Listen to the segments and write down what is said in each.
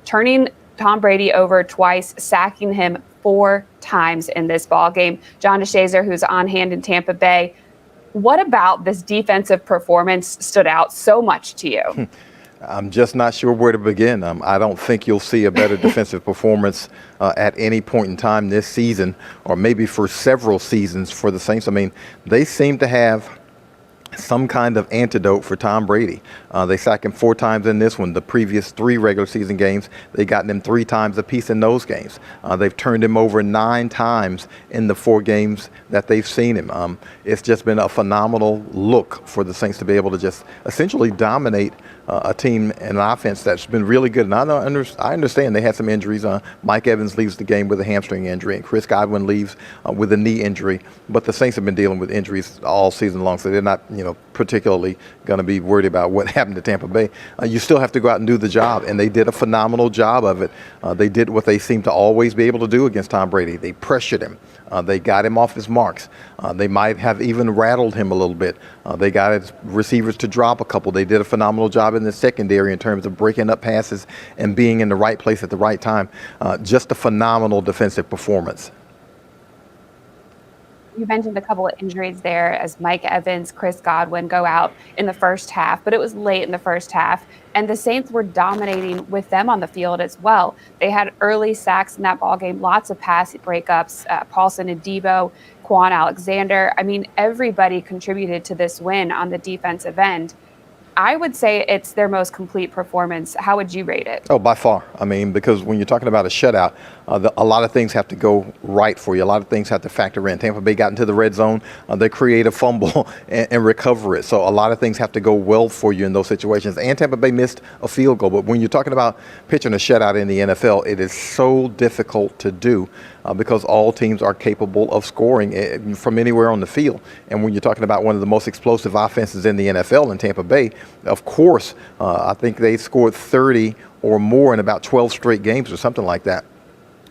turning Tom Brady over twice, sacking him 4 times in this ball game. John DeShazier, who's on hand in Tampa Bay, what about this defensive performance stood out so much to you? I'm just not sure where to begin. I don't think you'll see a better defensive performance at any point in time this season, or maybe for several seasons for the Saints. I mean, they seem to have some kind of antidote for Tom Brady. They sacked him 4 times in this one. The previous 3 regular season games, they got him 3 times apiece in those games. They've turned him over 9 times in the 4 games that they've seen him. It's just been a phenomenal look for the Saints to be able to just essentially dominate a team and an offense that's been really good. And I understand they had some injuries. Mike Evans leaves the game with a hamstring injury, and Chris Godwin leaves with a knee injury. But the Saints have been dealing with injuries all season long, so they're not, particularly going to be worried about what happened to Tampa Bay. You still have to go out and do the job, and they did a phenomenal job of it. They did what they seem to always be able to do against Tom Brady. They pressured him. They got him off his marks. They might have even rattled him a little bit. They got his receivers to drop a couple. They did a phenomenal job in the secondary in terms of breaking up passes and being in the right place at the right time. Just a phenomenal defensive performance. You mentioned a couple of injuries there as Mike Evans, Chris Godwin go out in the first half, but it was late in the first half, and the Saints were dominating with them on the field as well. They had early sacks in that ballgame, lots of pass breakups, Paulson and Debo, Quan Alexander. I mean, everybody contributed to this win on the defensive end. I would say it's their most complete performance. How would you rate it? Oh, by far. I mean, because when you're talking about a shutout, a lot of things have to go right for you. A lot of things have to factor in. Tampa Bay got into the red zone. They create a fumble and recover it. So a lot of things have to go well for you in those situations. And Tampa Bay missed a field goal. But when you're talking about pitching a shutout in the NFL, it is so difficult to do because all teams are capable of scoring from anywhere on the field. And when you're talking about one of the most explosive offenses in the NFL in Tampa Bay, of course, I think they scored 30 or more in about 12 straight games or something like that.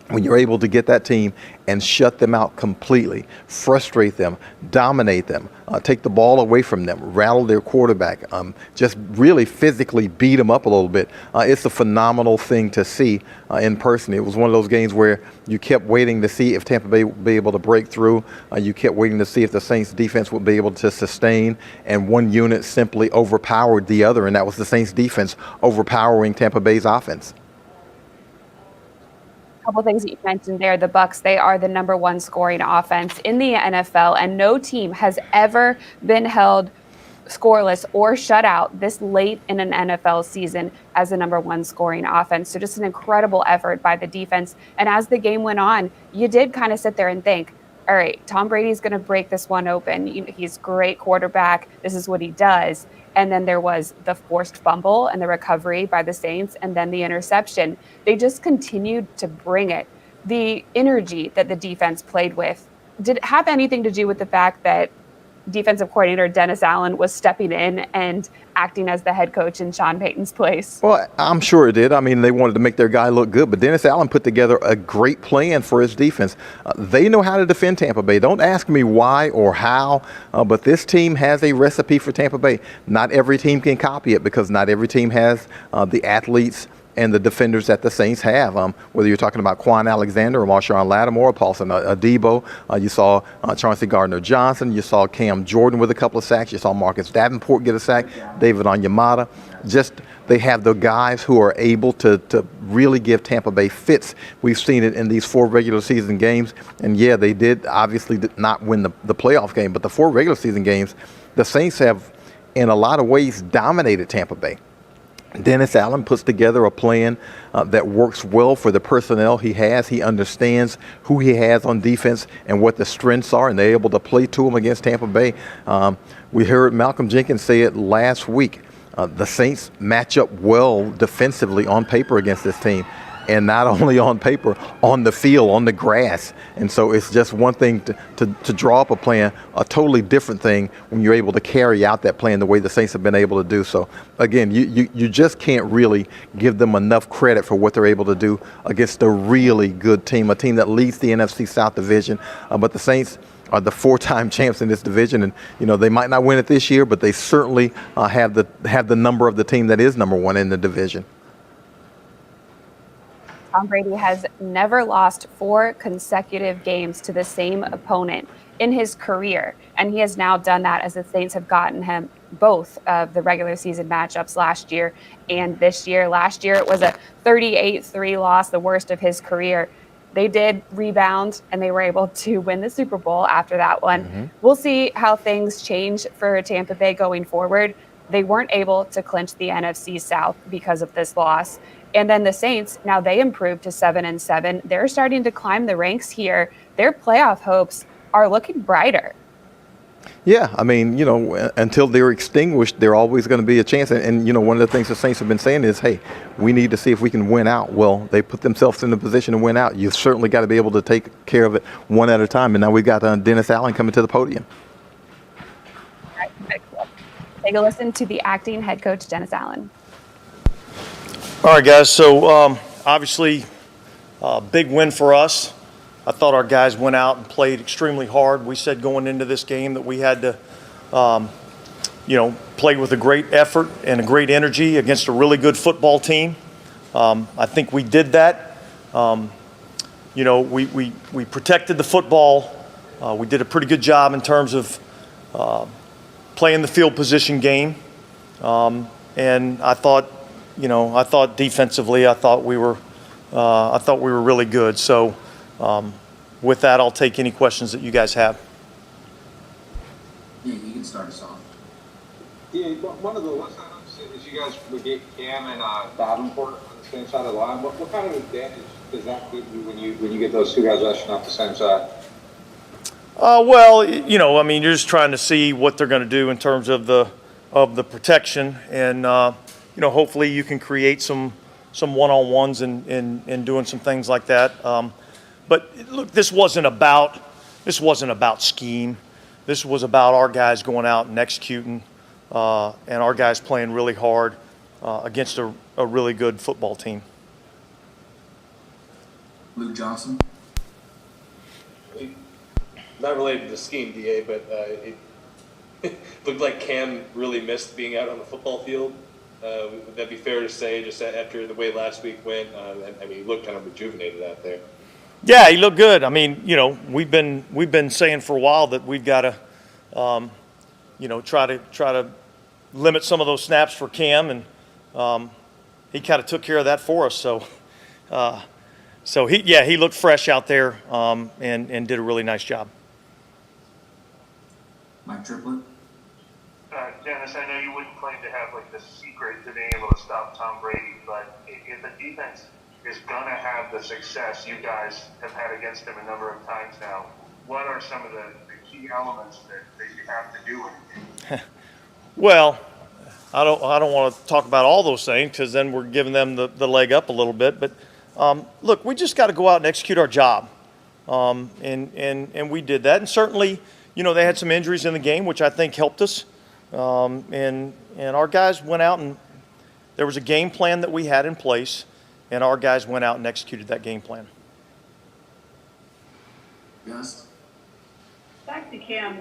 When you're able to get that team and shut them out completely, frustrate them, dominate them, take the ball away from them, rattle their quarterback, just really physically beat them up a little bit, it's a phenomenal thing to see in person. It was one of those games where you kept waiting to see if Tampa Bay would be able to break through. You kept waiting to see if the Saints defense would be able to sustain, and one unit simply overpowered the other, and that was the Saints defense overpowering Tampa Bay's offense. Couple things that you mentioned there. The Bucs, they are the #1 scoring offense in the NFL, and no team has ever been held scoreless or shut out this late in an NFL season as the #1 scoring offense. So just an incredible effort by the defense. And as the game went on, you did kind of sit there and think, all right, Tom Brady's going to break this one open. He's a great quarterback. This is what he does. And then there was the forced fumble and the recovery by the Saints, and then the interception. They just continued to bring it. The energy that the defense played with, did it have anything to do with the fact that defensive coordinator Dennis Allen was stepping in and acting as the head coach in Sean Payton's place? Well, I'm sure it did. I mean, they wanted to make their guy look good, but Dennis Allen put together a great plan for his defense. They know how to defend Tampa Bay. Don't ask me why or how, but this team has a recipe for Tampa Bay. Not every team can copy it because not every team has the athletes and the defenders that the Saints have, whether you're talking about Quan Alexander or Marshawn Lattimore or Paulson Debo. You saw Chauncey Gardner Johnson. You saw Cam Jordan with a couple of sacks. You saw Marcus Davenport get a sack. David Onyemata. Just they have the guys who are able to really give Tampa Bay fits. We've seen it in these 4 regular season games. And, yeah, they did obviously not win the playoff game, but the 4 regular season games, the Saints have, in a lot of ways, dominated Tampa Bay. Dennis Allen puts together a plan that works well for the personnel he has. He understands who he has on defense and what the strengths are, and they're able to play to them against Tampa Bay. We heard Malcolm Jenkins say it last week. The Saints match up well defensively on paper against this team. And not only on paper, on the field, on the grass. And so it's just one thing to draw up a plan, a totally different thing when you're able to carry out that plan the way the Saints have been able to do. So, again, you just can't really give them enough credit for what they're able to do against a really good team, a team that leads the NFC South Division. But the Saints are the 4-time champs in this division, and they might not win it this year, but they certainly have the number of the team that is #1 in the division. Tom Brady has never lost 4 consecutive games to the same opponent in his career, and he has now done that as the Saints have gotten him both of the regular season matchups last year and this year. Last year, it was a 38-3 loss, the worst of his career. They did rebound and they were able to win the Super Bowl after that one. We'll see how things change for Tampa Bay going forward. They weren't able to clinch the NFC South because of this loss. And then the Saints, now they improved to 7-7. They're starting to climb the ranks here. Their playoff hopes are looking brighter. Yeah, I mean, until they're extinguished, they're always going to be a chance. And, one of the things the Saints have been saying is, hey, we need to see if we can win out. Well, they put themselves in the position to win out. You've certainly got to be able to take care of it one at a time. And now we've got Dennis Allen coming to the podium. Take a listen to the acting head coach, Dennis Allen. All right, guys. So, obviously, big win for us. I thought our guys went out and played extremely hard. We said going into this game that we had to, play with a great effort and a great energy against a really good football team. I think we did that. We protected the football. We did a pretty good job in terms of playing the field position game. And I thought defensively, I thought we were really good. So. With that, I'll take any questions that you guys have. Yeah, you can start us off. Yeah, one of the lessons is you guys would get Cam and Davenport on the same side of the line. What kind of advantage does that give you when you get those two guys rushing off the same side? You're just trying to see what they're going to do in terms of the protection, and hopefully you can create some one-on-ones and doing some things like that. But look, this wasn't about scheme. This was about our guys going out and executing, and our guys playing really hard against a really good football team. Luke Johnson. Not related to the scheme, DA, but it looked like Cam really missed being out on the football field. Would that be fair to say, just after the way last week went? He looked kind of rejuvenated out there. Yeah, he looked good. We've been saying for a while that we've got to, try to limit some of those snaps for Cam, and he kind of took care of that for us. So he looked fresh out there and did a really nice job. Mike Triplett. Dennis, I know you wouldn't claim to have the secret to being able to stop Tom Brady, but if the defense is going to have the success you guys have had against him a number of times now, what are some of the key elements that you have to do? Well, I don't want to talk about all those things because then we're giving them the leg up a little bit. But look, we just got to go out and execute our job, and we did that. And certainly, they had some injuries in the game, which I think helped us. And our guys went out and there was a game plan that we had in place. And our guys went out and executed that game plan. Yes. Back to Cam,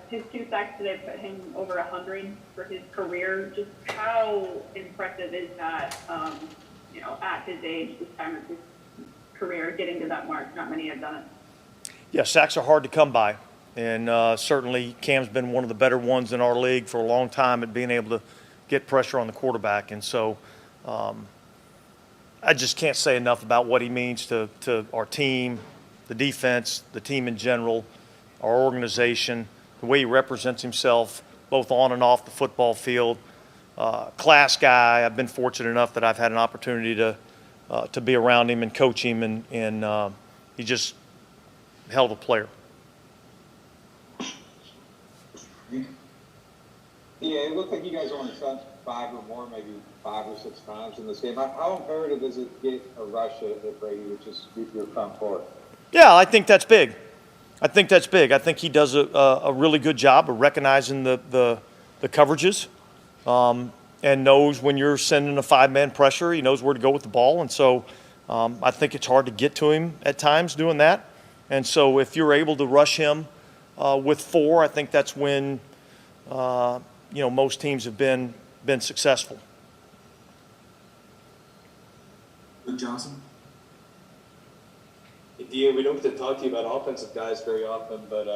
his 2 sacks today put him over 100 for his career. Just how impressive is that, at his age, this time of his career, getting to that mark? Not many have done it. Yeah, sacks are hard to come by. And certainly Cam's been one of the better ones in our league for a long time at being able to get pressure on the quarterback. And so I just can't say enough about what he means to our team, the defense, the team in general, our organization, the way he represents himself both on and off the football field. Class guy. I've been fortunate enough that I've had an opportunity to be around him and coach him, and he's just a hell of a player. Yeah, it looked like you guys only sent 5 or more, maybe 5 or 6 times in this game. How imperative is it to get a rush at Brady, which is your front four? Yeah, I think that's big. I think he does a really good job of recognizing the coverages and knows when you're sending a 5-man pressure, he knows where to go with the ball. And so I think it's hard to get to him at times doing that. And so if you're able to rush him with 4, I think that's when most teams have been successful. Luke Johnson. DA, we don't get to talk to you about offensive guys very often, but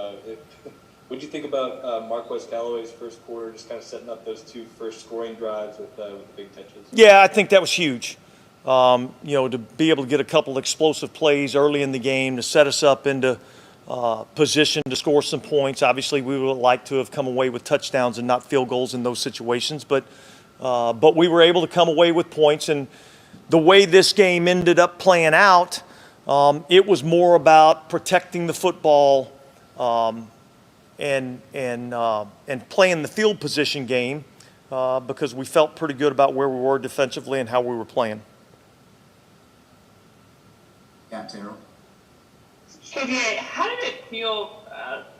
what do you think about Marquez Callaway's first quarter, just kind of setting up those two first scoring drives with the big touches? Yeah, I think that was huge. To be able to get a couple explosive plays early in the game to set us up into position to score some points. Obviously, we would like to have come away with touchdowns and not field goals in those situations, but we were able to come away with points. And the way this game ended up playing out, it was more about protecting the football and playing the field position game because we felt pretty good about where we were defensively and how we were playing. Yeah, Terrell. So, DA, how did it feel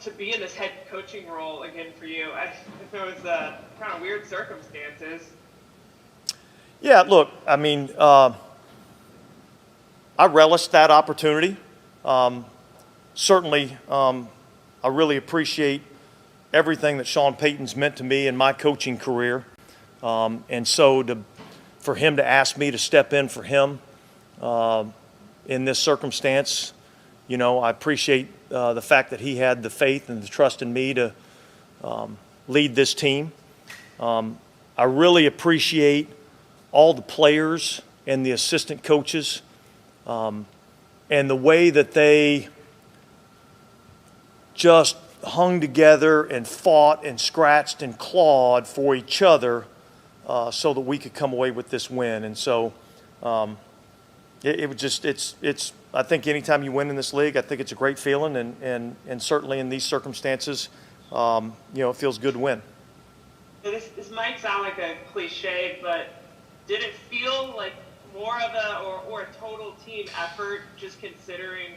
to be in this head coaching role again for you? It was kind of weird circumstances. Yeah, look, I mean, I relished that opportunity. Certainly, I really appreciate everything that Sean Payton's meant to me in my coaching career. And so for him to ask me to step in for him in this circumstance, I appreciate the fact that he had the faith and the trust in me to lead this team. I really appreciate all the players and the assistant coaches and the way that they just hung together and fought and scratched and clawed for each other so that we could come away with this win. And so it was just, it's I think anytime you win in this league, I think it's a great feeling, and certainly in these circumstances, it feels good to win. This might sound like a cliche, but did it feel like more of a a total team effort, just considering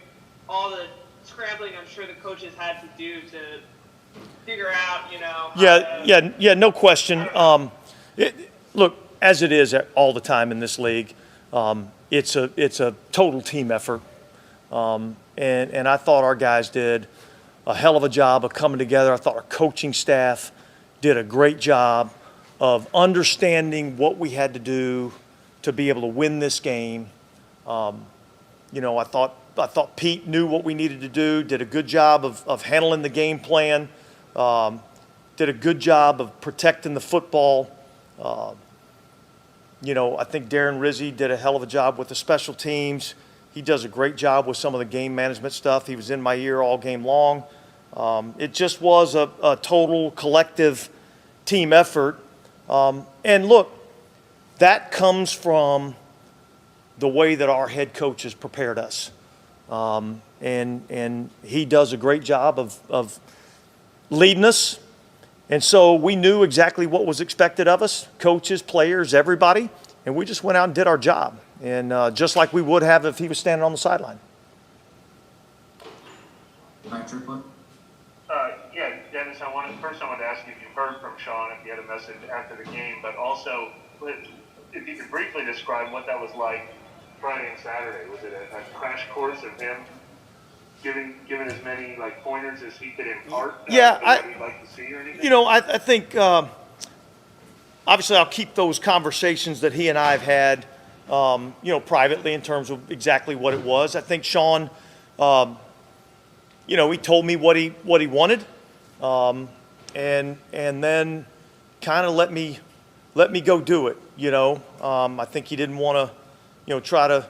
all the scrambling I'm sure the coaches had to do to figure out, Yeah, no question. Look, as it is all the time in this league, it's a total team effort, and I thought our guys did a hell of a job of coming together. I thought our coaching staff did a great job of understanding what we had to do to be able to win this game. I thought Pete knew what we needed to do, did a good job of handling the game plan, did a good job of protecting the football. I think Darren Rizzi did a hell of a job with the special teams. He does a great job with some of the game management stuff. He was in my ear all game long. It just was a total collective team effort. And look, that comes from the way that our head coach has prepared us. And he does a great job of leading us. And so we knew exactly what was expected of us, coaches, players, everybody, and we just went out and did our job, and just like we would have if he was standing on the sideline. Mike Triplett. Yeah, Dennis, I wanted to ask you if you've heard from Sean, if you had a message after the game, but also if you could briefly describe what that was like Friday and Saturday. Was it a crash course of him giving as many pointers as he could impart? That he'd like to see or anything? I think obviously I'll keep those conversations that he and I have had, privately in terms of exactly what it was. I think Sean, he told me what he wanted, and then kind of let me go do it. I think he didn't want to, try to,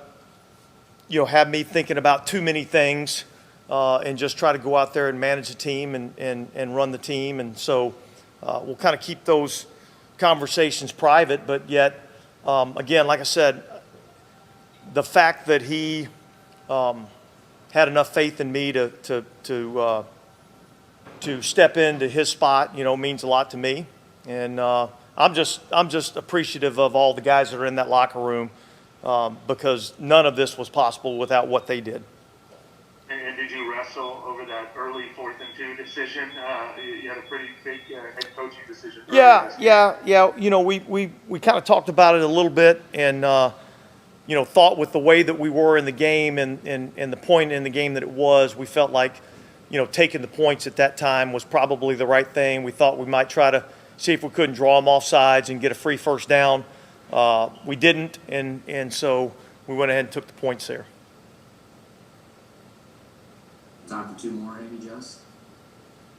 have me thinking about too many things. And just try to go out there and manage the team and run the team. And so we'll kind of keep those conversations private. But yet, again, like I said, the fact that he had enough faith in me to step into his spot, means a lot to me. And I'm just appreciative of all the guys that are in that locker room because none of this was possible without what they did. And did you wrestle over that early 4th and 2 decision? You had a pretty big head coaching decision. Yeah. We kind of talked about it a little bit, and thought with the way that we were in the game and the point in the game that it was, we felt like taking the points at that time was probably the right thing. We thought we might try to see if we couldn't draw them off sides and get a free first down. We didn't, and so we went ahead and took the points there. two more, Amy Just.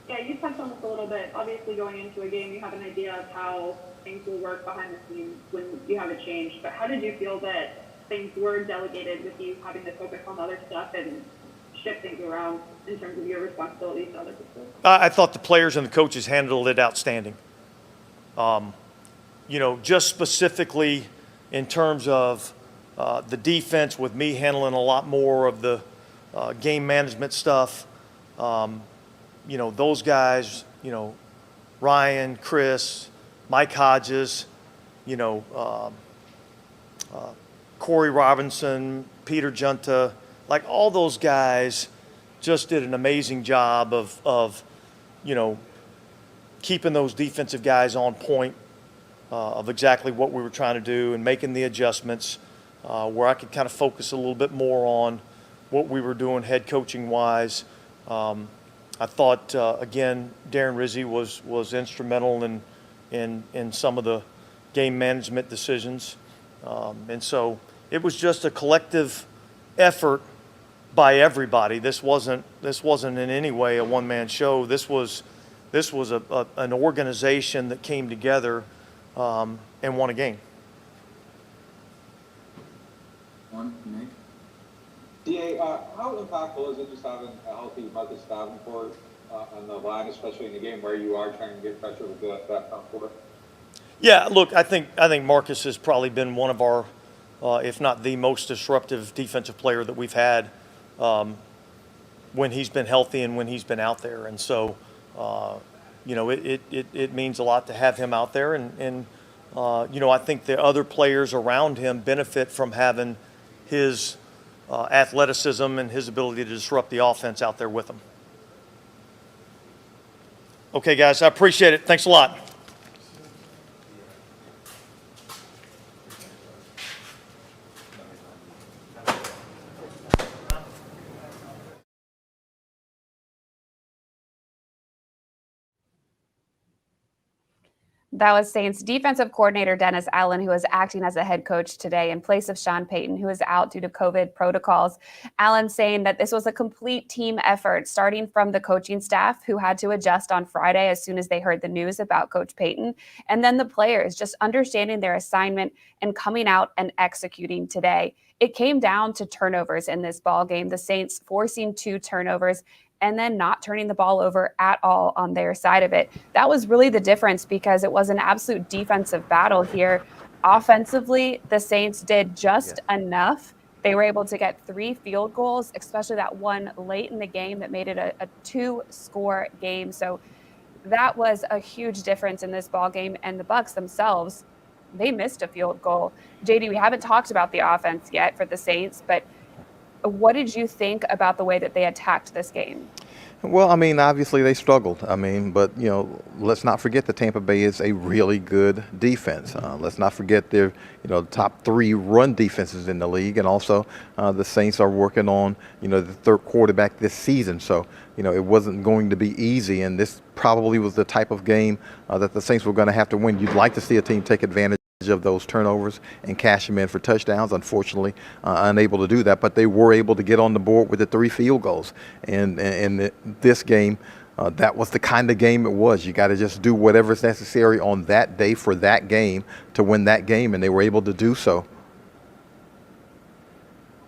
Yeah, you touched on this a little bit. Obviously, going into a game, you have an idea of how things will work behind the scenes when you have a change. But how did you feel that things were delegated with you having to focus on other stuff and shift things around in terms of your responsibilities to other people? I thought the players and the coaches handled it outstanding. Just specifically in terms of the defense, with me handling a lot more of the game management stuff. Those guys, Ryan, Chris, Mike Hodges, Corey Robinson, Peter Junta, like all those guys just did an amazing job of keeping those defensive guys on point of exactly what we were trying to do and making the adjustments where I could kind of focus a little bit more on what we were doing head coaching wise. I thought, again, Darren Rizzi was instrumental in some of the game management decisions. And so it was just a collective effort by everybody. This wasn't in any way a one-man show. This was an organization that came together and won a game. One, Nick. DA, how impactful is it just having a healthy Marcus Davenport on the line, especially in the game where you are trying to get pressure with that front four? Yeah, look, I think Marcus has probably been one of our, if not the most disruptive defensive player that we've had when he's been healthy and when he's been out there. And so, it means a lot to have him out there. And I think the other players around him benefit from having his athleticism and his ability to disrupt the offense out there with him. Okay, guys, I appreciate it. Thanks a lot. That was Saints defensive coordinator Dennis Allen, who is acting as a head coach today in place of Sean Payton, who is out due to COVID protocols. Allen saying that this was a complete team effort, starting from the coaching staff, who had to adjust on Friday as soon as they heard the news about Coach Payton, and then the players just understanding their assignment and coming out and executing today. It came down to turnovers in this ball game. The Saints forcing 2 turnovers and then not turning the ball over at all on their side of it. That was really the difference, because it was an absolute defensive battle here. Offensively, the Saints did just enough. They were able to get 3 field goals, especially that one late in the game that made it a 2-score game. So that was a huge difference in this ball game. And the Bucs themselves, they missed a field goal. JD, we haven't talked about the offense yet for the Saints, but what did you think about the way that they attacked this game? Well, obviously they struggled. But, let's not forget that Tampa Bay is a really good defense. Let's not forget their, top 3 run defenses in the league. And also the Saints are working on, the 3rd quarterback this season. So, it wasn't going to be easy. And this probably was the type of game that the Saints were going to have to win. You'd like to see a team take advantage of those turnovers and cash them in for touchdowns. Unfortunately, unable to do that, but they were able to get on the board with the 3 field goals. And in this game, that was the kind of game it was. You got to just do whatever is necessary on that day for that game to win that game, and they were able to do so.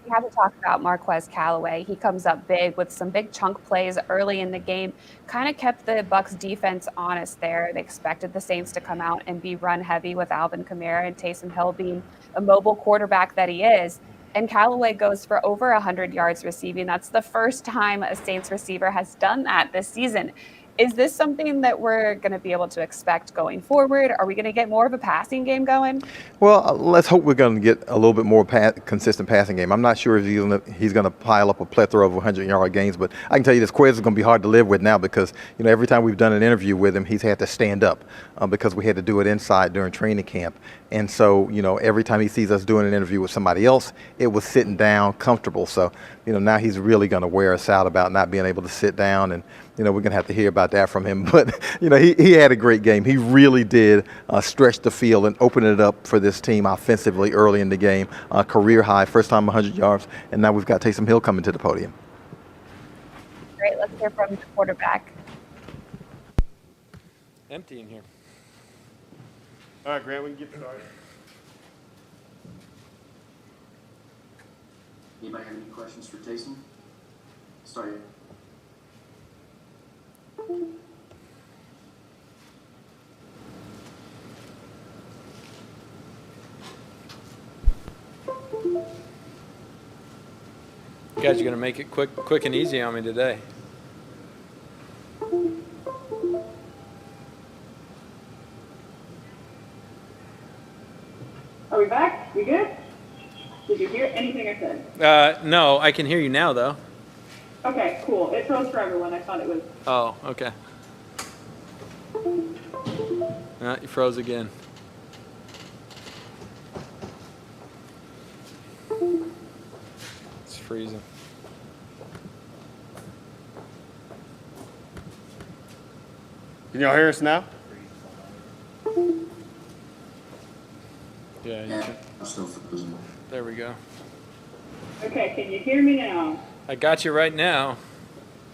We have to talk about Marquez Callaway. He comes up big with some big chunk plays early in the game, kind of kept the Bucs defense honest there. They expected the Saints to come out and be run heavy with Alvin Kamara and Taysom Hill being a mobile quarterback that he is. And Callaway goes for over 100 yards receiving. That's the first time a Saints receiver has done that this season. Is this something that we're going to be able to expect going forward? Are we going to get more of a passing game going? Well, let's hope we're going to get a little bit more consistent passing game. I'm not sure if he's going to pile up a plethora of 100-yard games, but I can tell you this Quez is going to be hard to live with now, because every time we've done an interview with him, he's had to stand up because we had to do it inside during training camp. And so, every time he sees us doing an interview with somebody else, it was sitting down, comfortable. So, now he's really going to wear us out about not being able to sit down, and we're going to have to hear about that from him. But, he had a great game. He really did stretch the field and open it up for this team offensively early in the game. Career high, first time 100 yards, and now we've got Taysom Hill coming to the podium. great. Let's hear from the quarterback. Empty in here. All right, Grant, we can get started. Anybody have any questions for Taysom? Start. You guys are going to make it quick and easy on me today. Are we back? We good? Did you hear anything I said? No, I can hear you now, though. Okay, cool. It froze for everyone. I thought it was. Oh, okay. You froze again. It's freezing. Can y'all hear us now? Yeah, you Yeah, can. I'm still frozen. There we go. Okay, can you hear me now? I got you right now.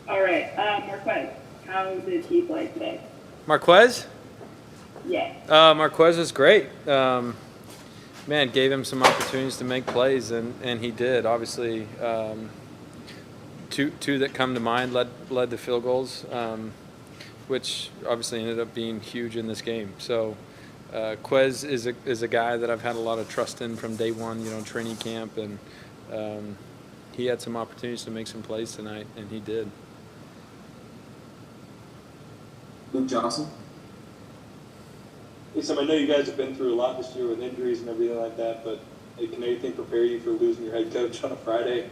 All right, Marquez, how did he play today? Marquez? Yeah. Marquez was great. Man, gave him some opportunities to make plays, and he did. Obviously, two that come to mind led to field goals, which obviously ended up being huge in this game. So Quez is a guy that I've had a lot of trust in from day one, training camp, and he had some opportunities to make some plays tonight, and he did. Luke Johnson. Hey, Sam, I know you guys have been through a lot this year with injuries and everything like that, but can anything prepare you for losing your head coach on a Friday?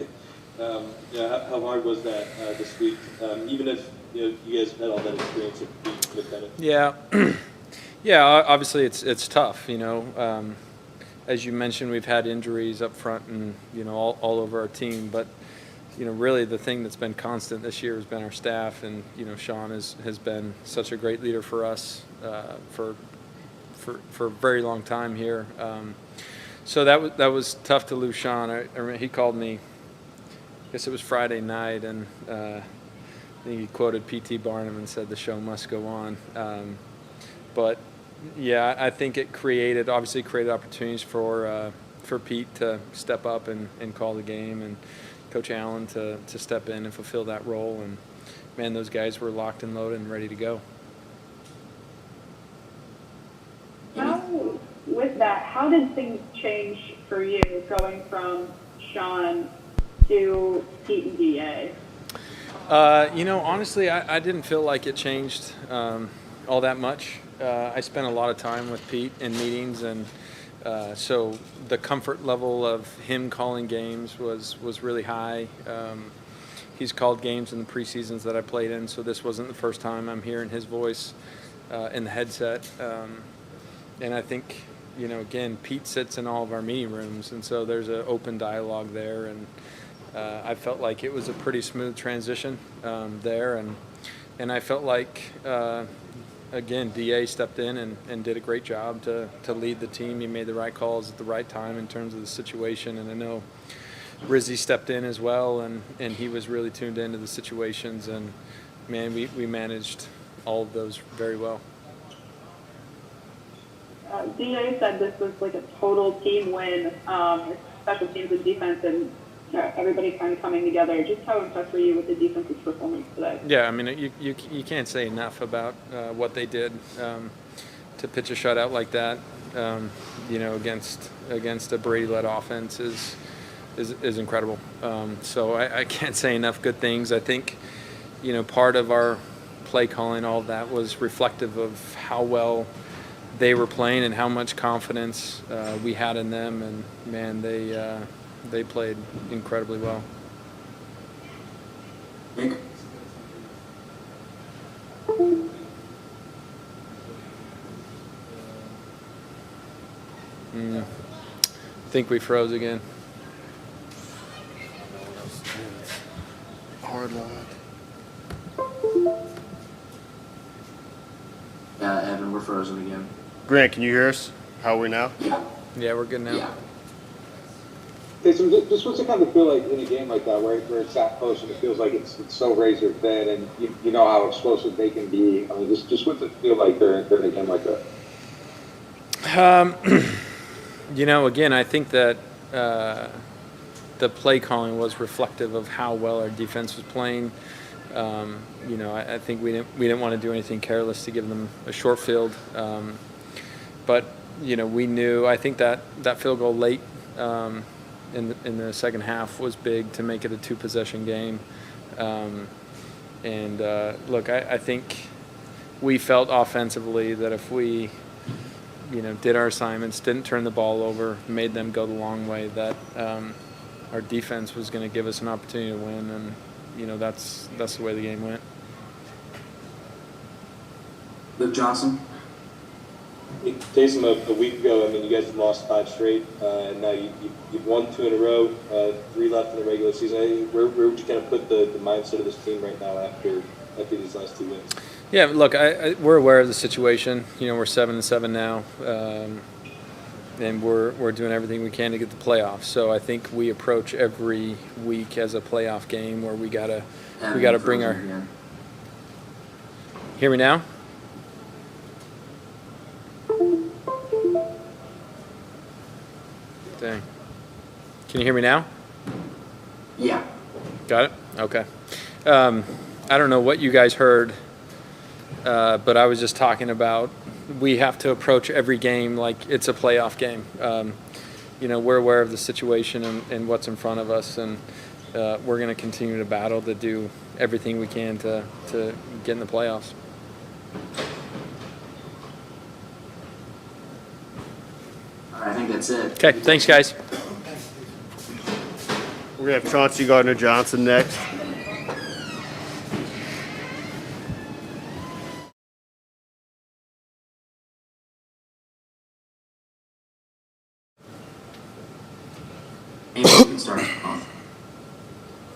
How hard was that this week? Even if you guys had all that experience of being independent. Yeah, yeah. Obviously, it's tough. As you mentioned, we've had injuries up front and all over our team, but really the thing that's been constant this year has been our staff, and Sean has been such a great leader for us for a very long time here. So that was tough to lose Sean. I remember he called me, I guess it was Friday night, and I think he quoted P.T. Barnum and said the show must go on. But yeah, I think it obviously created opportunities for Pete to step up and call the game, and Coach Allen to step in and fulfill that role. And man, those guys were locked and loaded and ready to go. With that, how did things change for you going from Sean to Pete and DA? Honestly, I didn't feel like it changed all that much. I spent a lot of time with Pete in meetings, and so the comfort level of him calling games was really high. He's called games in the preseasons that I played in, so this wasn't the first time I'm hearing his voice in the headset. And I think, again, Pete sits in all of our meeting rooms, and so there's an open dialogue there, and I felt like it was a pretty smooth transition there, and I felt like, again, DA stepped in and did a great job to lead the team. He made the right calls at the right time in terms of the situation, and I know Rizzy stepped in as well, and he was really tuned into the situations, and, man, we managed all of those very well. DA said this was like a total team win, special teams and defense, and everybody kind of coming together. Just how impressed were you with the defense's performance today? Yeah, I mean, you can't say enough about what they did to pitch a shutout like that. Against a Brady-led offense is incredible. So I can't say enough good things. I think part of our play calling, all of that was reflective of how well they were playing and how much confidence we had in them, and man, they played incredibly well. Nick. I think we froze again. Hard line. Yeah, Evan, we're frozen again. Grant, can you hear us? How are we now? Yeah. Yeah, we're good now. Yeah. Jason, just what's it kind of feel like in a game like that where it's that close and it feels like it's so razor thin and you know how explosive they can be? I mean, just what's it feel like during a game like that? Again, I think that the play calling was reflective of how well our defense was playing. I think we didn't want to do anything careless to give them a short field. But we knew. I think that field goal late in the second half was big to make it a 2-possession game. Look, I think we felt offensively that if we did our assignments, didn't turn the ball over, made them go the long way, that our defense was going to give us an opportunity to win, and that's the way the game went. Luke Johnson. Jason, a week ago, I mean, you guys have lost 5 straight, and now you've won 2 in a row, 3 left in the regular season. Where would you kind of put the mindset of this team right now after these last 2 wins? Yeah, look, we're aware of the situation. We're 7-7 now, and we're doing everything we can to get the playoffs. So I think we approach every week as a playoff game where we gotta bring our. Hear me now? Dang. Can you hear me now? Yeah. Got it? Okay. I don't know what you guys heard, but I was just talking about we have to approach every game like it's a playoff game. We're aware of the situation and what's in front of us, and we're going to continue to battle to do everything we can to get in the playoffs. I think that's it. Okay, thanks, guys. We're going to have Chauncey Gardner Johnson next. Amy, you can start.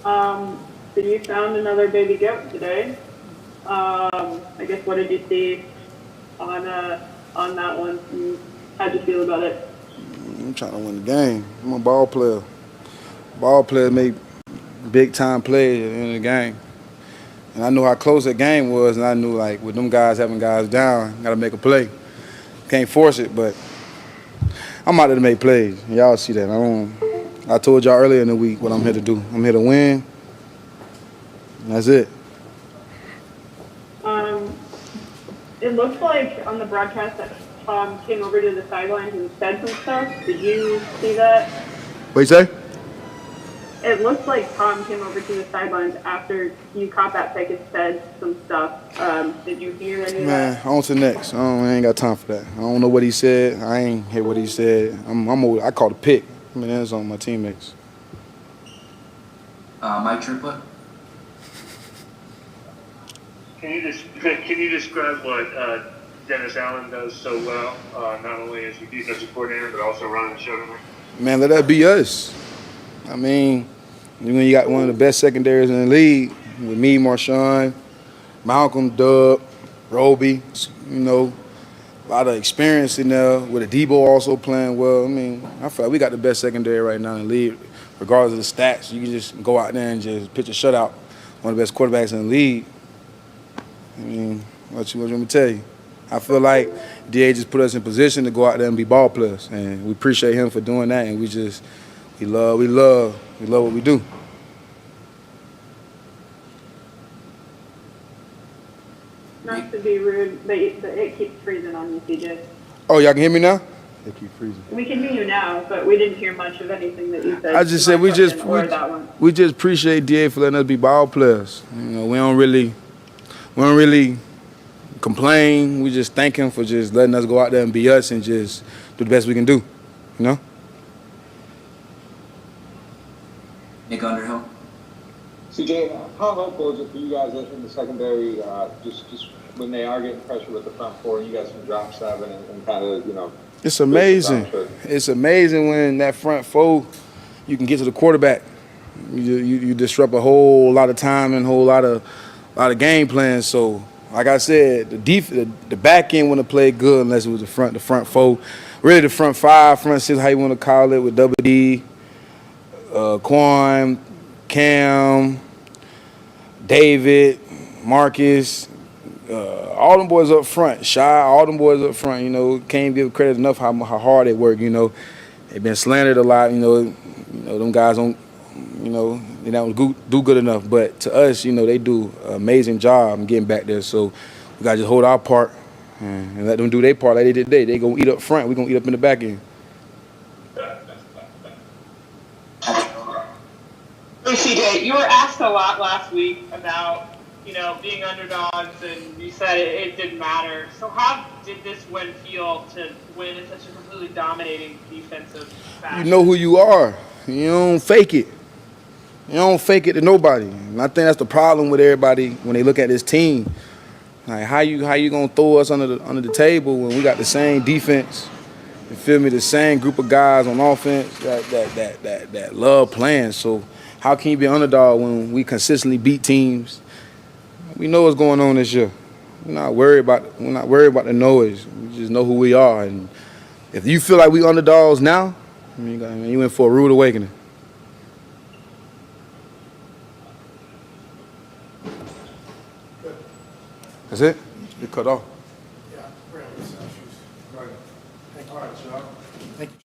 So you found another baby goat today. I guess what did you see on that one? And how'd you feel about it? I'm trying to win the game. I'm a ball player. Ball players make big-time plays at the end of the game. And I knew how close that game was, and I knew, like, with them guys having guys down, got to make a play. Can't force it, but I'm out there to make plays. Y'all see that. I told y'all earlier in the week what I'm here to do. I'm here to win. And that's it. It looked like on the broadcast that Tom came over to the sidelines and said some stuff. Did you see that? What you say? It looked like Tom came over to the sidelines after you caught that pick and said some stuff. Did you hear any of that? Man, on to the next. I ain't got time for that. I don't know what he said. I ain't hear what he said. I called a pick. I mean, that's on my teammates. Mike Triplett. Can you describe what Dennis Allen does so well, not only as your defensive coordinator but also running the show tonight? Man, let that be us. I mean, when you got one of the best secondaries in the league with me, Marshawn, Malcolm, Dub, Roby, a lot of experience in there with a Debo also playing well. I mean, I feel like we got the best secondary right now in the league, regardless of the stats. You can just go out there and just pitch a shutout. One of the best quarterbacks in the league. I mean, what you want me to tell you? I feel like DA just put us in position to go out there and be ball players, and we appreciate him for doing that. And we love what we do. Not to be rude, but it keeps freezing on you, CJ. Oh, y'all can hear me now? It keeps freezing. We can hear you now, but we didn't hear much of anything that you said. I just said we just appreciate DA for letting us be ball players. We don't really complain. We just thank him for just letting us go out there and be us and just do the best we can do. Nick Underhill. CJ, how helpful is it for you guys in the secondary, just when they are getting pressure with the front four, and you guys can drop 7 and kind of, It's amazing. It's amazing when that front four, you can get to the quarterback. You disrupt a whole lot of time and a whole lot of game plans. So, like I said, the back end wouldn't have played good unless it was the front four. Really the front 5, front 6, how you want to call it, with Double D, Quan, Cam, David, Marcus, all them boys up front, Shy, all them boys up front, can't give credit enough how hard they work, They've been slandered a lot, them guys don't, they don't do good enough. But to us, they do an amazing job getting back there. So we got to just hold our part and let them do their part like they did today. They going to eat up front. We're going to eat up in the back end. Hey, CJ, you were asked a lot last week about, being underdogs, and you said it didn't matter. So how did this win feel to win in such a completely dominating defensive fashion? You know who you are. You don't fake it. You don't fake it to nobody. And I think that's the problem with everybody when they look at this team. Like how you gonna throw us under the table when we got the same defense? You feel me? The same group of guys on offense that love playing. So how can you be an underdog when we consistently beat teams? We know what's going on this year. We're not worried about the noise. We just know who we are. And if you feel like we underdogs now, you in for a rude awakening. That's it? It cut off. Yeah, we're having some issues. Right. Thank you. All right, y'all. Thank you.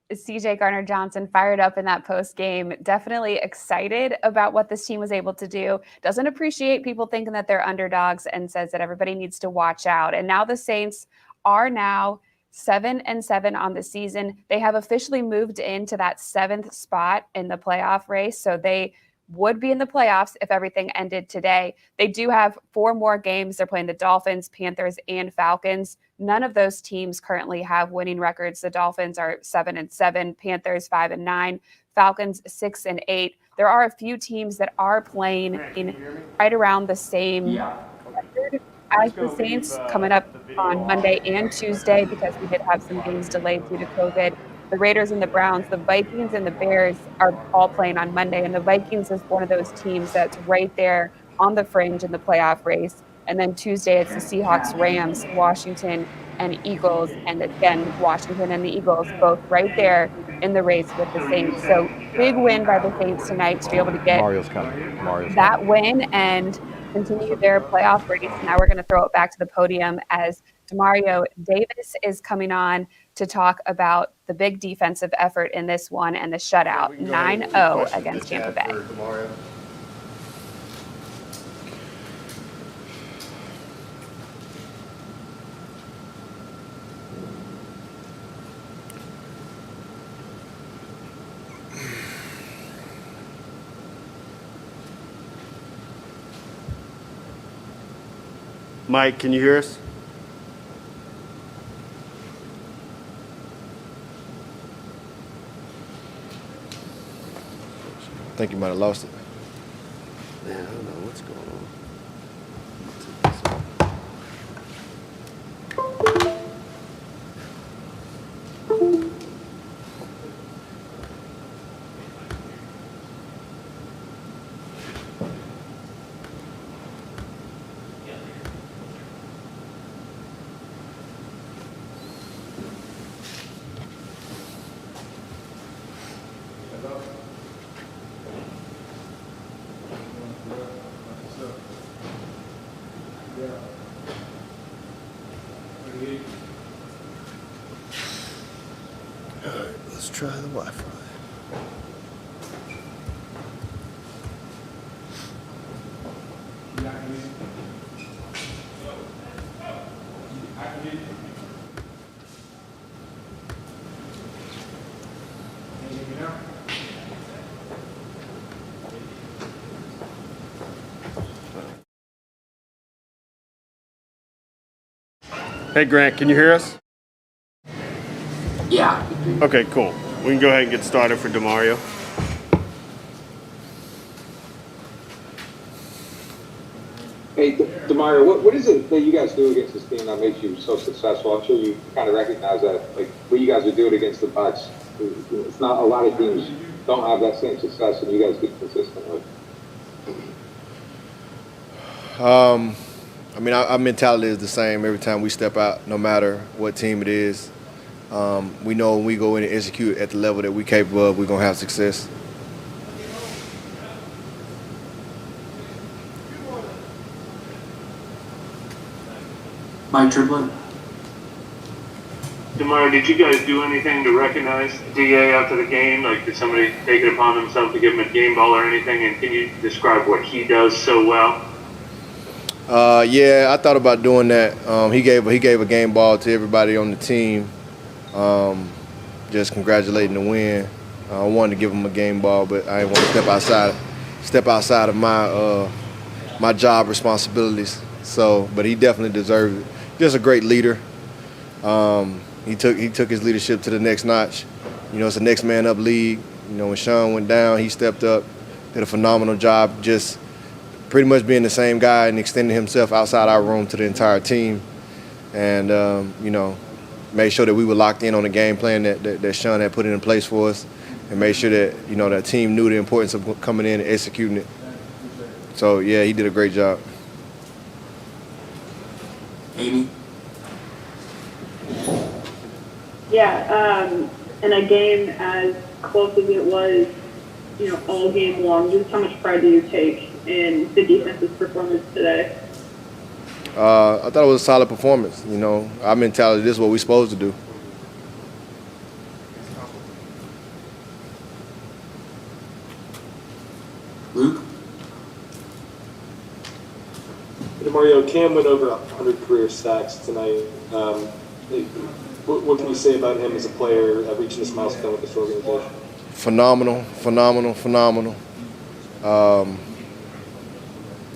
CJ Gardner-Johnson fired up in that post game, definitely excited about what this team was able to do. Doesn't appreciate people thinking that they're underdogs and says that everybody needs to watch out. And now the Saints are now 7-7 on the season. They have officially moved into that 7th spot in the playoff race. So they would be in the playoffs if everything ended today. They do have 4 more games. They're playing the Dolphins, Panthers, and Falcons. None of those teams currently have winning records. The Dolphins are 7-7, Panthers 5-9, Falcons 6-8. There are a few teams that are playing in right around the same record as the Saints coming up on Monday and Tuesday because we did have some games delayed due to COVID. The Raiders and the Browns, the Vikings and the Bears are all playing on Monday, and the Vikings is one of those teams that's right there on the fringe in the playoff race. And then Tuesday, it's the Seahawks, Rams, Washington, and Eagles. And again, Washington and the Eagles both right there in the race with the Saints. So big win by the Saints tonight to be able to get that win and continue their playoff race. Now we're going to throw it back to the podium as Demario Davis is coming on to talk about the big defensive effort in this one and the shutout, 9-0 against Tampa Bay. Mike, can you hear us? I think you might have lost it. Yeah, I don't know what's going on. All right, let's try the Wi-Fi. Hey, Grant, can you hear us? Yeah. Okay, cool. We can go ahead and get started for Demario. Hey, Demario, what is it that you guys do against this team that makes you so successful? I'm sure you kind of recognize that, like what you guys are doing against the Bucs. It's not a lot of teams don't have that same success, and you guys get consistent with. I mean, our mentality is the same every time we step out, no matter what team it is. We know when we go in and execute at the level that we're capable of, we're going to have success. Mike Triplett. Demario, did you guys do anything to recognize DA after the game? Like, did somebody take it upon themselves to give him a game ball or anything? And can you describe what he does so well? Yeah, I thought about doing that. He gave a game ball to everybody on the team, just congratulating the win. I wanted to give him a game ball, but I didn't want to step outside of my job responsibilities. So, but he definitely deserved it. Just a great leader. He took his leadership to the next notch. You know, it's a next man up league. You know, when Sean went down, he stepped up, did a phenomenal job, just pretty much being the same guy and extending himself outside our room to the entire team. And, you know, made sure that we were locked in on the game plan that Sean had put in place for us, and made sure that, you know, that team knew the importance of coming in and executing it. So, yeah, he did a great job. Amy. Yeah, in a game as close as it was, you know, all game long, just how much pride do you take in the defense's performance today? I thought it was a solid performance. You know, our mentality, this is what we're supposed to do. Luke. Demario, Cam went over 100 career sacks tonight. What can you say about him as a player reaching this milestone with this organization? Phenomenal.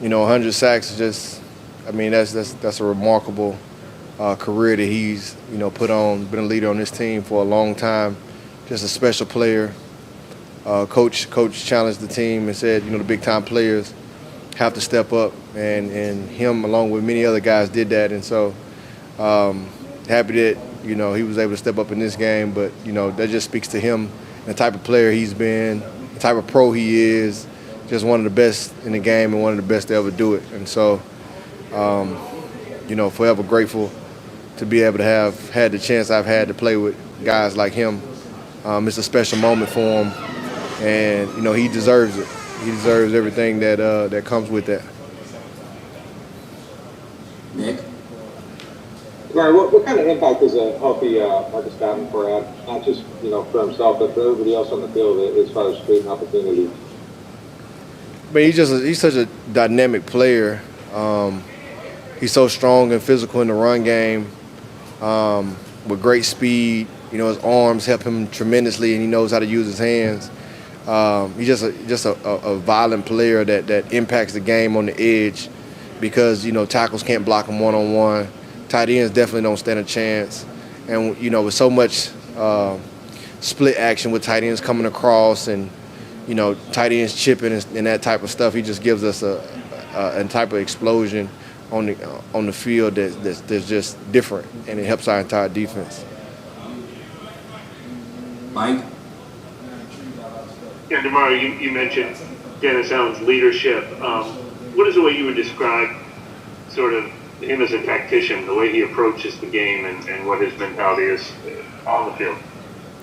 You know, 100 sacks is just, I mean, that's a remarkable career that he's, you know, put on, been a leader on this team for a long time. Just a special player. Coach challenged the team and said, you know, the big time players have to step up, and him along with many other guys did that. And so happy that, you know, he was able to step up in this game, but, you know, that just speaks to him, the type of player he's been, the type of pro he is, just one of the best in the game and one of the best to ever do it. And so, you know, forever grateful to be able to have had the chance I've had to play with guys like him. It's a special moment for him, and, you know, he deserves it. He deserves everything that comes with that. Nick. Right, what kind of impact does a healthy Marcus Davenport have, not just, you know, for himself, but for everybody else on the field as far as creating opportunities? But he's such a dynamic player. He's so strong and physical in the run game, with great speed. You know, his arms help him tremendously, and he knows how to use his hands. He's just a violent player that impacts the game on the edge, because, you know, tackles can't block him one-on-one. Tight ends definitely don't stand a chance. And, you know, with so much split action with tight ends coming across and, you know, tight ends chipping and that type of stuff, he just gives us a type of explosion on the field that's just different, and it helps our entire defense. Mike. Yeah, Demario, you mentioned Dennis Allen's leadership. What is the way you would describe sort of him as a tactician, the way he approaches the game and what his mentality is on the field?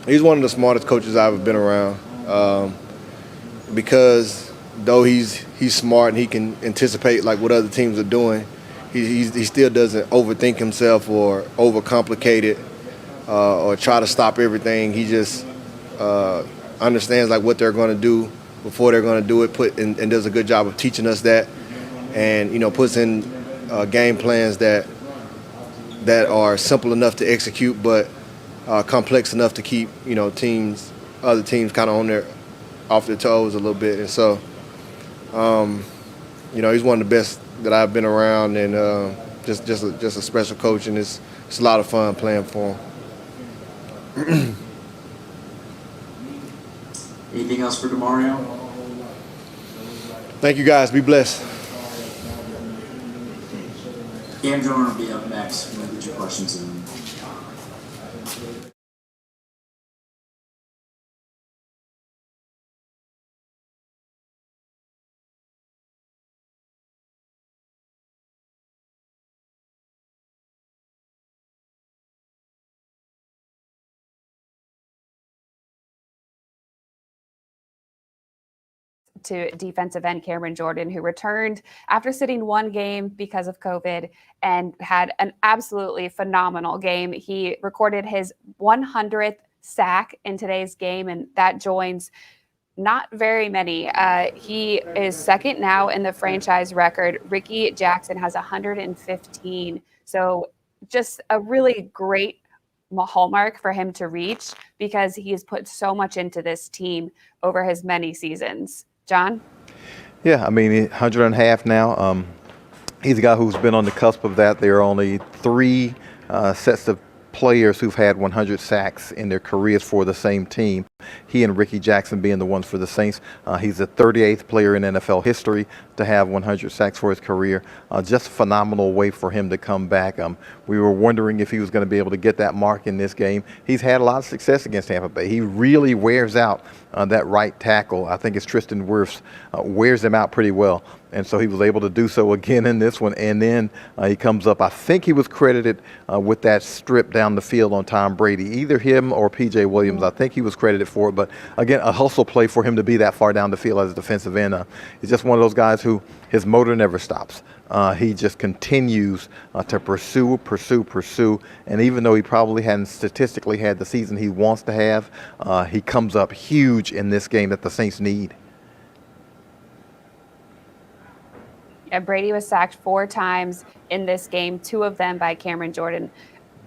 He's one of the smartest coaches I've ever been around, because though he's smart and he can anticipate like what other teams are doing, he still doesn't overthink himself or overcomplicate it or try to stop everything. He just understands like what they're going to do before they're going to do it, and does a good job of teaching us that, and, you know, puts in game plans that are simple enough to execute, but complex enough to keep, you know, other teams kind of off their toes a little bit. And so, you know, he's one of the best that I've been around, and just a special coach, and it's a lot of fun playing for him. Anything else for Demario? Thank you guys. Be blessed. Cam Jordan will be up next. We'll get your questions in. To defensive end Cameron Jordan, who returned after sitting one game because of COVID and had an absolutely phenomenal game. He recorded his 100th sack in today's game, and that joins not very many. He is second now in the franchise record. Ricky Jackson has 115. So just a really great hallmark for him to reach because he has put so much into this team over his many seasons. John? Yeah, I mean, 100.5 now. He's a guy who's been on the cusp of that. There are only 3 sets of players who've had 100 sacks in their careers for the same team. He and Ricky Jackson being the ones for the Saints. He's the 38th player in NFL history to have 100 sacks for his career. Just a phenomenal way for him to come back. We were wondering if he was going to be able to get that mark in this game. He's had a lot of success against Tampa Bay. He really wears out that right tackle. I think it's Tristan Wirfs wears him out pretty well. And so he was able to do so again in this one. And then he comes up, I think he was credited with that strip down the field on Tom Brady, either him or P.J. Williams. I think he was credited for it. But again, a hustle play for him to be that far down the field as a defensive end. He's just one of those guys who his motor never stops. He just continues to pursue. And even though he probably hadn't statistically had the season he wants to have, he comes up huge in this game that the Saints need. Yeah, Brady was sacked 4 times in this game, 2 of them by Cameron Jordan,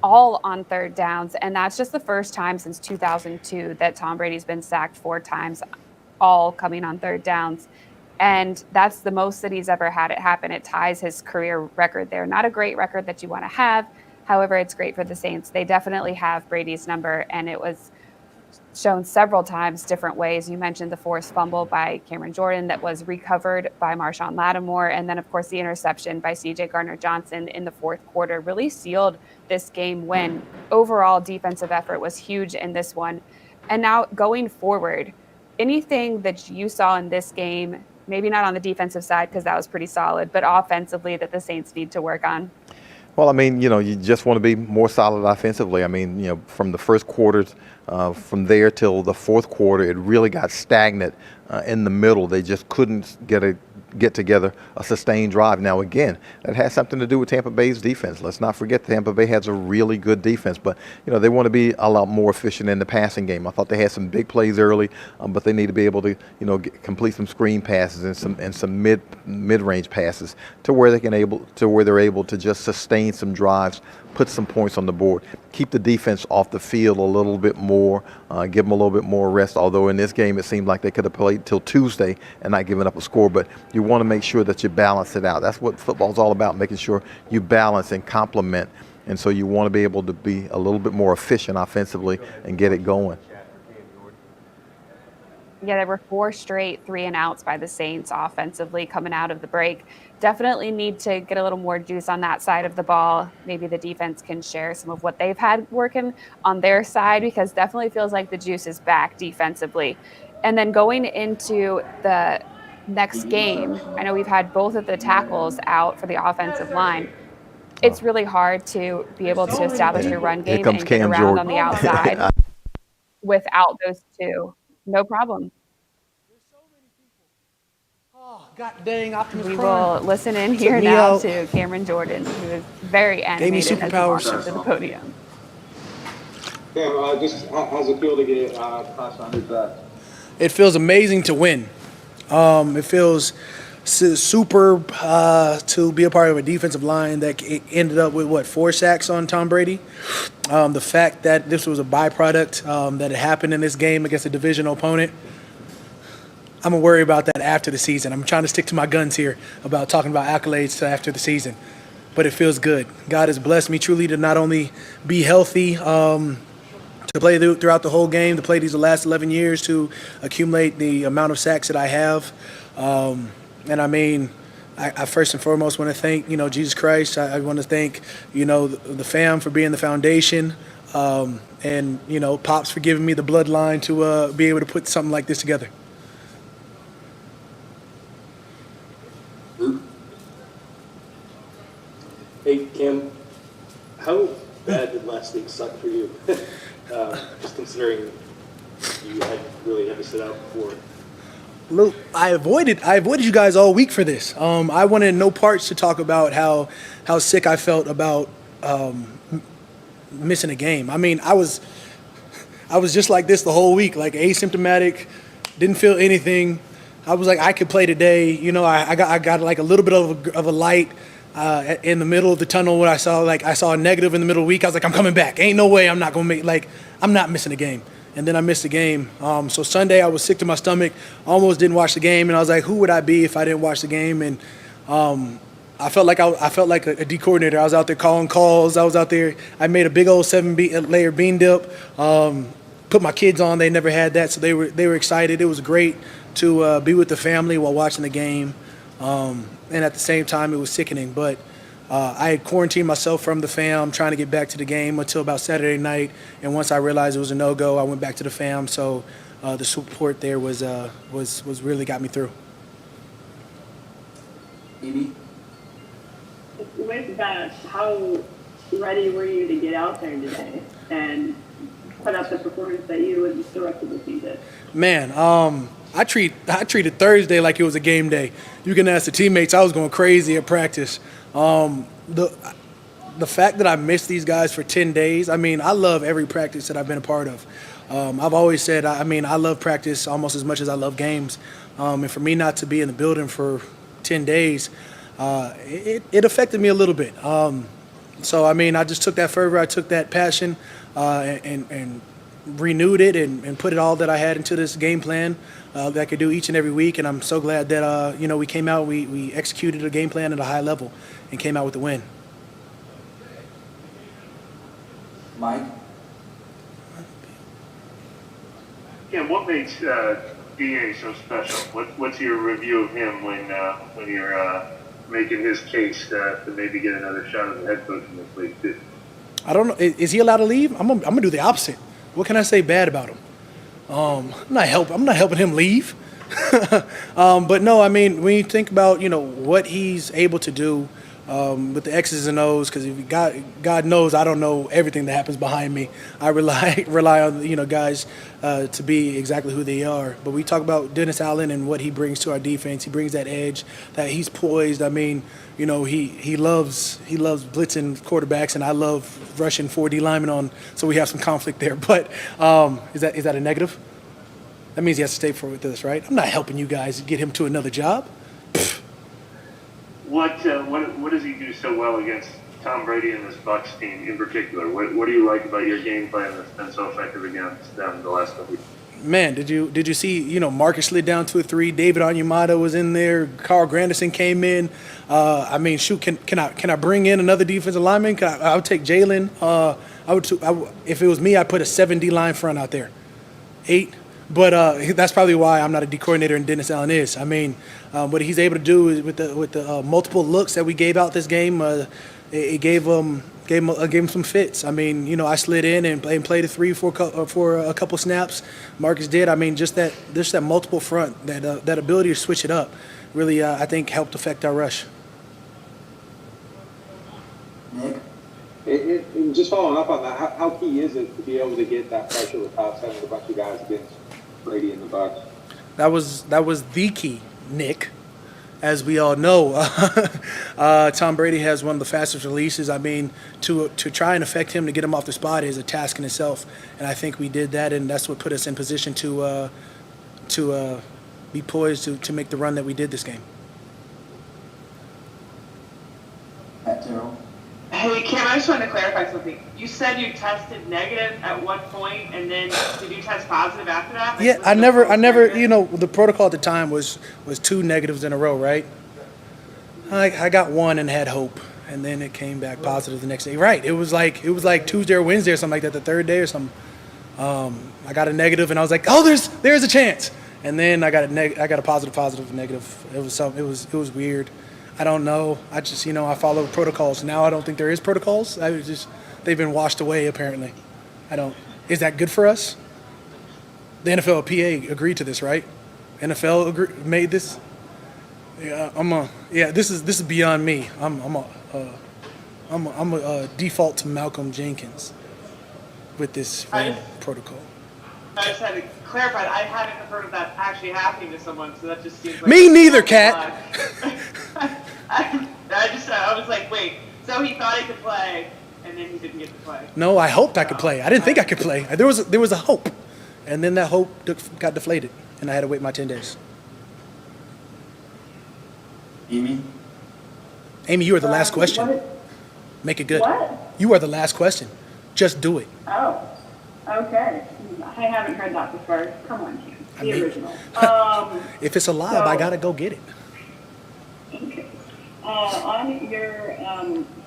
all on third downs. And that's just the first time since 2002 that Tom Brady's been sacked 4 times, all coming on third downs. And that's the most that he's ever had it happen. It ties his career record there. Not a great record that you want to have. However, it's great for the Saints. They definitely have Brady's number, and it was shown several times different ways. You mentioned the forced fumble by Cameron Jordan that was recovered by Marshawn Lattimore. And then, of course, the interception by C.J. Gardner-Johnson in the fourth quarter really sealed this game win. Overall defensive effort was huge in this one. And now going forward, anything that you saw in this game, maybe not on the defensive side because that was pretty solid, but offensively that the Saints need to work on? Well, I mean, you just want to be more solid offensively. I mean, from the first quarters, from there till the fourth quarter, it really got stagnant in the middle. They just couldn't get together a sustained drive. Now, again, that has something to do with Tampa Bay's defense. Let's not forget Tampa Bay has a really good defense, but they want to be a lot more efficient in the passing game. I thought they had some big plays early, but they need to be able to complete some screen passes and some mid-range passes to where they're able to just sustain some drives, put some points on the board, keep the defense off the field a little bit more, give them a little bit more rest. Although in this game it seemed like they could have played till Tuesday and not given up a score, but you want to make sure that you balance it out. That's what football's all about, making sure you balance and complement. And so you want to be able to be a little bit more efficient offensively and get it going. Yeah, there were 4 straight 3-and-outs by the Saints offensively coming out of the break. Definitely need to get a little more juice on that side of the ball. Maybe the defense can share some of what they've had working on their side, because definitely feels like the juice is back defensively. And then going into the next game, I know we've had both of the tackles out for the offensive line. It's really hard to be able to establish your run game and get around on the outside without those 2. No problem. Oh, God dang, Optimus We Prime. will listen in here Took me now out. to Cameron Jordan, who is very Gave me animated as he walks superpowers. up to the podium. Cam, just how's it feel to get past 100 sacks? It feels amazing to win. It feels super to be a part of a defensive line that ended up with 4 sacks on Tom Brady. The fact that this was a byproduct that it happened in this game against a divisional opponent, I'm going to worry about that after the season. I'm trying to stick to my guns here about talking about accolades after the season. But it feels good. God has blessed me truly to not only be healthy, to play throughout the whole game, to play these last 11 years, to accumulate the amount of sacks that I have. And I mean, I first and foremost want to thank, Jesus Christ. I want to thank, the fam for being the foundation. And, Pops for giving me the bloodline to be able to put something like this together. Hey, Cam, how bad did last week suck for you? Just considering you really had to sit out before. Look, I avoided you guys all week for this. I wanted no parts to talk about how sick I felt about missing a game. I mean, I was just like this the whole week, like asymptomatic, didn't feel anything. I was like, I could play today. I got like a little bit of a light in the middle of the tunnel when I saw a negative in the middle of the week. I was like, I'm coming back. Ain't no way I'm not missing a game. And then I missed a game. So Sunday I was sick to my stomach, almost didn't watch the game, and I was like, who would I be if I didn't watch the game? And I felt like a D coordinator. I was out there calling calls. I was out there. I made a big old 7-layer bean dip. Put my kids on. They never had that, so they were excited. It was great to be with the family while watching the game. And at the same time, it was sickening. But I had quarantined myself from the fam, trying to get back to the game until about Saturday night. And once I realized it was a no-go, I went back to the fam. So the support there was really got me through. Maybe. With that, how ready were you to get out there today and put up the performance that you and the rest of the team did? Man, I treated Thursday like it was a game day. You can ask the teammates. I was going crazy at practice. The fact that I missed these guys for 10 days, I mean, I love every practice that I've been a part of. I've always said, I love practice almost as much as I love games. And for me not to be in the building for 10 days, it affected me a little bit. So, I just took that fervor, I took that passion, and renewed it and put it all that I had into this game plan that I could do each and every week. And I'm so glad that, we came out, we executed a game plan at a high level and came out with the win. Mike? Ken, what makes DA so special? What's your review of him when you're making his case to maybe get another shot at the head coach in this league too? I don't know. Is he allowed to leave? I'm gonna do the opposite. What can I say bad about him? I'm not helping him leave. But no, when you think about what he's able to do with the X's and O's, because God knows I don't know everything that happens behind me. I rely on guys to be exactly who they are. But we talk about Dennis Allen and what he brings to our defense. He brings that edge, that he's poised. He loves blitzing quarterbacks, and I love rushing 4D linemen on. So we have some conflict there. But is that a negative? That means he has to stay with us, right? I'm not helping you guys get him to another job. What does he do so well against Tom Brady and this Bucs team in particular? What do you like about your game plan that's been so effective against them the last couple weeks? Man, did you see, Marcus slid down to a 3, David Onyemata was in there, Carl Granderson came in. Can I bring in another defensive lineman? I would take Jalen. If it was me, I'd put a 7D line front out there. 8. But that's probably why I'm not a D coordinator and Dennis Allen is. What he's able to do is with the multiple looks that we gave out this game, it gave him some fits. I slid in and played a 3 for a couple snaps. Marcus did. just that multiple front, that ability to switch it up, really I think helped affect our rush. Nick? And just following up on that, how key is it to be able to get that pressure without sending a bunch of guys against Brady and the Bucs? That was the key, Nick. As we all know, Tom Brady has one of the fastest releases. To try and affect him to get him off the spot is a task in itself, and I think we did that, and that's what put us in position to be poised to make the run that we did this game. Hey, Cam, I just wanted to clarify something. You said you tested negative at one point, and then did you test positive after that? Yeah, I never. The protocol at the time was 2 negatives in a row, right? I got 1 and had hope, and then it came back positive the next day. Right? It was like Tuesday or Wednesday or something like that, the third day or something. I got a negative, and I was like, oh, there's a chance. And then I got a positive negative. It was weird. I don't know. I just, I follow protocols. Now I don't think there is protocols. They've been washed away apparently. Is that good for us? The NFLPA agreed to this, right? NFL made this. Yeah, this is beyond me. I'm a default to Malcolm Jenkins with this protocol. I just had to clarify that I hadn't heard of that actually happening to someone, so that just seems like... Me neither, Kat! I was like, wait, so he thought he could play, and then he didn't get to play. No, I hoped I could play. I didn't think I could play. There was a hope, and then that hope got deflated, and I had to wait my 10 days. Amy, you are the last question. Make it good. What? You are the last question. Just do it. Oh, okay. I haven't heard that before. Come on, Cam. The original. If it's alive, I gotta go get it. Okay. On your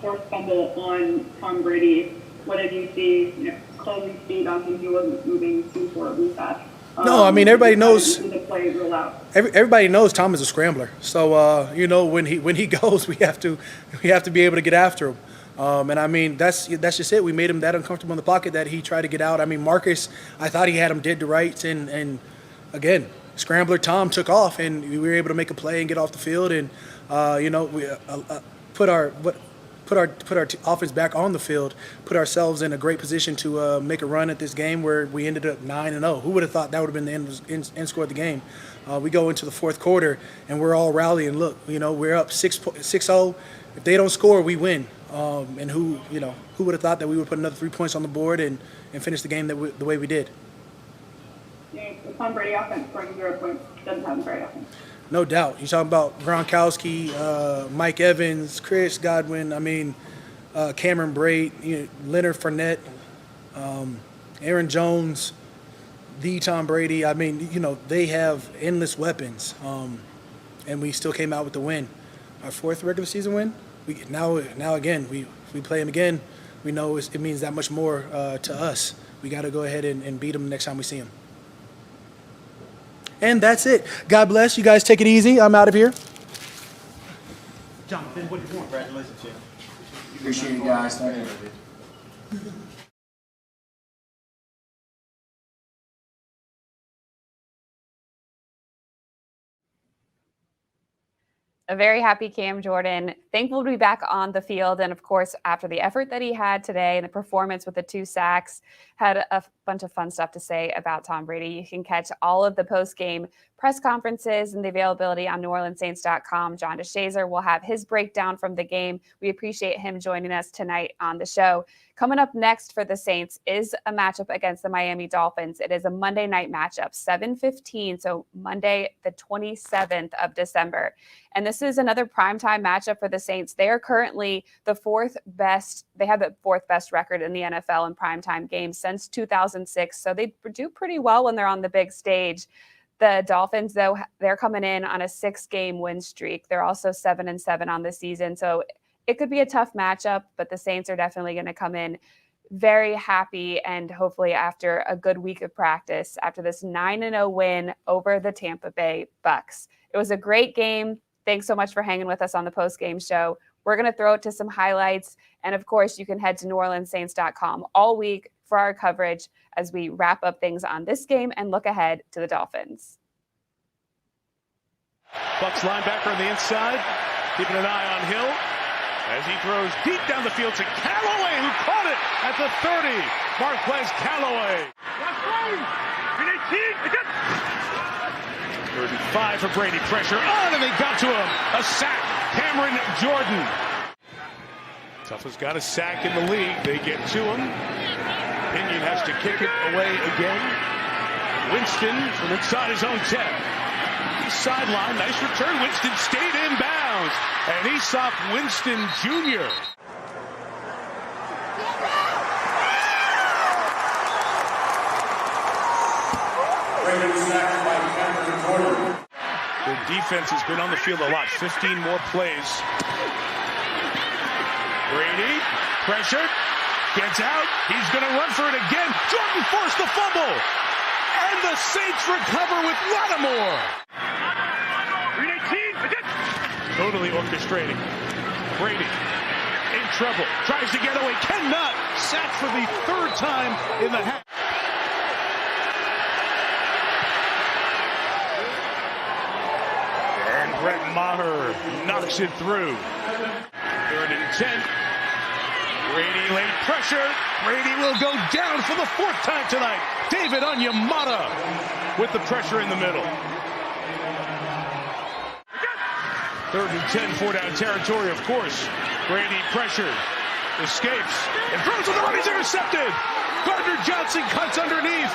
fourth fumble on Tom Brady, what did you see? Closing speed on him. He wasn't moving too horribly fast. No, I mean everybody knows. The play roll out. Everybody knows Tom is a scrambler. So when he goes, we have to be able to get after him. And I mean that's just it. We made him that uncomfortable in the pocket that he tried to get out. I mean Marcus, I thought he had him dead to rights, and again scrambler Tom took off, and we were able to make a play and get off the field, and we put our offense back on the field, put ourselves in a great position to make a run at this game where we ended up 9-0. Who would have thought that would have been the end score of the game? We go into the fourth quarter and we're all rallying. Look, we're up 6-0. If they don't score, we win. And who would have thought that we would put another 3 points on the board and finish the game the way we did? Yeah, the Tom Brady offense scoring 0 points doesn't have a great offense. No doubt. You're talking about Gronkowski, Mike Evans, Chris Godwin, Cameron Brate, Leonard Fournette, Aaron Jones, the Tom Brady. They have endless weapons, and we still came out with the win. Our fourth regular season win. Now again, we play them again. We know it means that much more to us. We got to go ahead and beat them next time we see them. And that's it. God bless. You guys take it easy. I'm out of here. Jonathan, what do you want? congratulations, Jim. Appreciate it, guys. Thank you. A very happy Cam Jordan. Thankful to be back on the field. And of course, after the effort that he had today and the performance with the 2 sacks, had a bunch of fun stuff to say about Tom Brady. You can catch all of the post-game press conferences and the availability on NewOrleansSaints.com. John DeShazer will have his breakdown from the game. We appreciate him joining us tonight on the show. Coming up next for the Saints is a matchup against the Miami Dolphins. It is a Monday night matchup, 7:15, so Monday, the 27th of December. And this is another primetime matchup for the Saints. They are currently the 4th best. They have the 4th best record in the NFL in primetime games since 2006. So they do pretty well when they're on the big stage. The Dolphins, though, they're coming in on a 6-game win streak. They're also 7-7 on the season. So it could be a tough matchup, but the Saints are definitely going to come in very happy and hopefully after a good week of practice after this 9-0 win over the Tampa Bay Bucks. It was a great game. Thanks so much for hanging with us on the post-game show. We're going to throw it to some highlights. And of course, you can head to NewOrleansSaints.com all week for our coverage as we wrap up things on this game and look ahead to the Dolphins. Bucks linebacker on the inside, keeping an eye on Hill as he throws deep down the field to Callaway, who caught it at the 30. Marquez Callaway. 35 for Brady. Pressure on, and they got to him. A sack. Cameron Jordan. Toughest got a sack in the league. They get to him. Pinion has to kick it away again. Winston from inside his own 10. Sideline, nice return. Winston stayed in bounds, and he stopped Winston Jr. The defense has been on the field a lot. 15 more plays. Brady, pressure, gets out. He's going to run for it again. Jordan forced the fumble, and the Saints recover with Lattimore. totally orchestrating. Brady in trouble, tries to get away, cannot. Sacked for the third time in the half. And Brett Maher knocks it through. 3rd and 10. Brady late pressure. Brady will go down for the 4th time tonight. David Onyemata with the pressure in the middle. 3rd and 10, 4-down territory, of course. Brady pressured, escapes, and throws to the run. He's intercepted. Gardner Johnson cuts underneath.